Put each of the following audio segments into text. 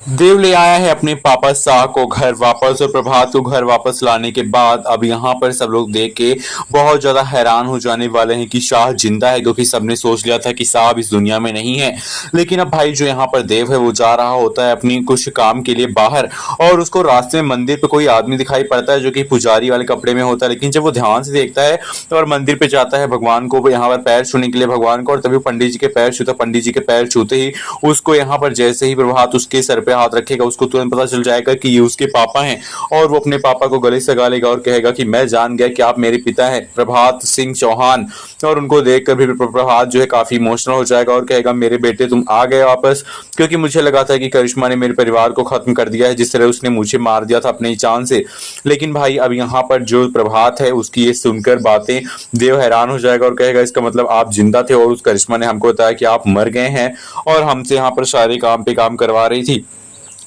देव ले आया है अपने पापा शाह को घर वापस और प्रभात को घर वापस लाने के बाद अब यहाँ पर सब लोग देख के बहुत ज्यादा हैरान हो जाने वाले हैं कि शाह जिंदा है, क्योंकि सबने सोच लिया था कि शाह अब इस दुनिया में नहीं है। लेकिन अब भाई जो यहाँ पर देव है वो जा रहा होता है अपनी कुछ काम के लिए बाहर, और उसको रास्ते में मंदिर पे कोई आदमी दिखाई पड़ता है जो कि पुजारी वाले कपड़े में होता है। लेकिन जब वो ध्यान से देखता है और मंदिर पे जाता है भगवान को यहाँ पर पैर छूने के लिए भगवान को, और तभी पंडित जी के पैर छूता, पंडित जी के पैर छूते ही उसको यहाँ पर जैसे ही प्रभात उसके सर पे हाथ रखेगा उसको तुरंत पता चल जाएगा कि ये उसके पापा हैं, और वो अपने पापा को गले से लगा लेगा और कहेगा कि मैं जान गया कि आप मेरे पिता हैं, प्रभात सिंह चौहान। और उनको देखकर भी प्रभात जो है काफी इमोशनल हो जाएगा और कहेगा मेरे बेटे तुम आ गए वापस, क्योंकि मुझे लगा था कि करिश्मा ने मेरे परिवार को खत्म कर दिया है जिस तरह उसने मुझे मार दिया था अपनी जान से। लेकिन भाई अब यहाँ पर जो प्रभात है उसकी ये सुनकर बातें देव हैरान हो जाएगा और कहेगा इसका मतलब आप जिंदा थे और उस करिश्मा ने हमको बताया कि आप मर गए हैं और हमसे यहाँ पर सारे काम पे काम करवा रही थी।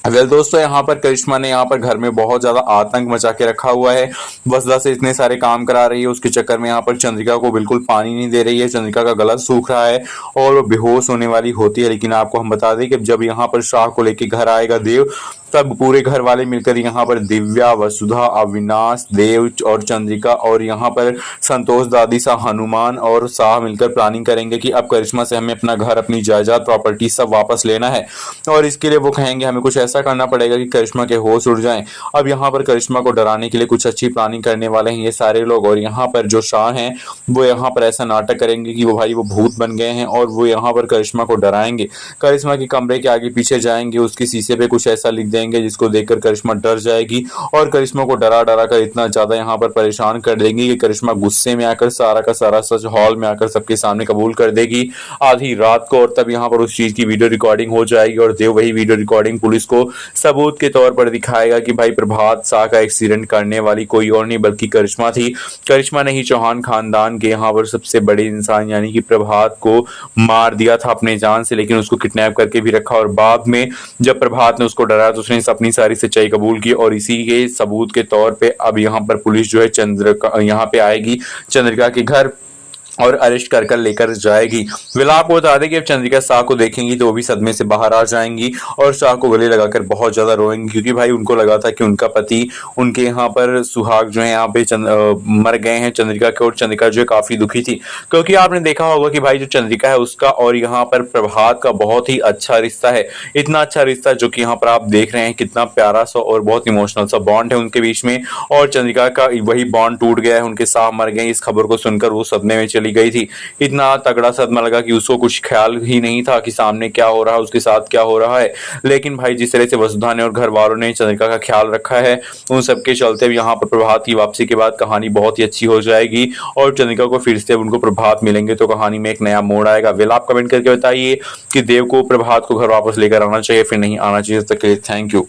वेल दोस्तों, यहाँ पर करिश्मा ने यहाँ पर घर में बहुत ज्यादा आतंक मचा के रखा हुआ है। वसला से इतने सारे काम करा रही है, उसके चक्कर में यहाँ पर चंद्रिका को बिल्कुल पानी नहीं दे रही है। चंद्रिका का गला सूख रहा है और वो बेहोश होने वाली होती है। लेकिन आपको हम बता दें कि जब यहाँ पर शाह को लेके घर आएगा देव, तब पूरे घर वाले मिलकर यहाँ पर दिव्या, वसुधा, अविनाश, देव और चंद्रिका और यहाँ पर संतोष दादी सा, हनुमान और शाह मिलकर प्लानिंग करेंगे कि अब करिश्मा से हमें अपना घर, अपनी जायदाद, प्रॉपर्टी सब वापस लेना है। और इसके लिए वो कहेंगे हमें कुछ ऐसा करना पड़ेगा कि करिश्मा के होश उड़ जाएं। अब यहाँ पर करिश्मा को डराने के लिए कुछ अच्छी प्लानिंग करने वाले हैं ये सारे लोग। और यहाँ पर जो शाह हैं वो यहाँ पर ऐसा नाटक करेंगे कि वो भाई वो भूत बन गए हैं और वो यहाँ पर करिश्मा को डराएंगे। करिश्मा के कमरे के आगे पीछे जाएंगे, उसके शीशे पे कुछ ऐसा लिख देंगे जिसको देखकर करिश्मा डर जाएगी और करिश्मा को डरा डरा कर इतना ज्यादा यहाँ पर परेशान कर देंगी कि करिश्मा गुस्से में आकर सारा का सारा सच हॉल में आकर सबके सामने कबूल कर देगी आधी रात को। और तब यहाँ पर उस चीज की वीडियो रिकॉर्डिंग हो जाएगी और देव वही वीडियो रिकॉर्डिंग पुलिस को सबूत के तौर पर दिखाएगा कि भाई प्रभात शाह का एक्सीडेंट करने वाली कोई और नहीं बल्कि करिश्मा थी। करिश्मा ने ही चौहान खानदान के यहाँ पर सबसे बड़े इंसान यानी कि प्रभात को मार दिया था अपने जान से, लेकिन उसको किडनैप करके भी रखा। और बाद में जब प्रभात ने उसको डराया तो उसने अपनी सारी सच्चाई कबूल की और इसी के सबूत के तौर पे अब यहाँ पर पुलिस जो है चंद्रिका यहाँ पे आएगी चंद्रिका के घर और अरेस्ट कर कर लेकर जाएगी। विला आपको बता दें कि अब चंद्रिका शाह को देखेंगी तो वो भी सदमे से बाहर आ जाएंगी और शाह को गले लगाकर बहुत ज्यादा रोएंगी, क्योंकि भाई उनको लगा था कि उनका पति उनके यहाँ पर सुहाग जो है यहाँ पे मर गए हैं चंद्रिका के। और चंद्रिका जो है काफी दुखी थी, क्योंकि आपने देखा होगा कि भाई जो चंद्रिका है उसका और यहाँ पर प्रभात का बहुत ही अच्छा रिश्ता है। इतना अच्छा रिश्ता जो कि यहाँ पर आप देख रहे हैं कितना प्यारा सा और बहुत इमोशनल सा बॉन्ड है उनके बीच में। और चंद्रिका का वही बॉन्ड टूट गया है, उनके शाह मर गए। इस खबर को सुनकर वो सदमे में चली गई थी। इतना तगड़ा सदमा लगा कि उसको कुछ ख्याल ही नहीं था कि सामने क्या हो रहा है, उसके साथ क्या हो रहा है। लेकिन भाई जिस तरह से वसुधा ने और घर वालों ने चंद्रिका का ख्याल रखा है, उन सबके चलते यहाँ पर प्रभात की वापसी के बाद कहानी बहुत ही अच्छी हो जाएगी और चंद्रिका को फिर से उनको प्रभात मिलेंगे तो कहानी में एक नया मोड़ आएगा। वेल आप कमेंट करके बताइए कि देव को प्रभात को घर वापस लेकर आना चाहिए फिर नहीं आना चाहिए। तब तक के लिए थैंक यू।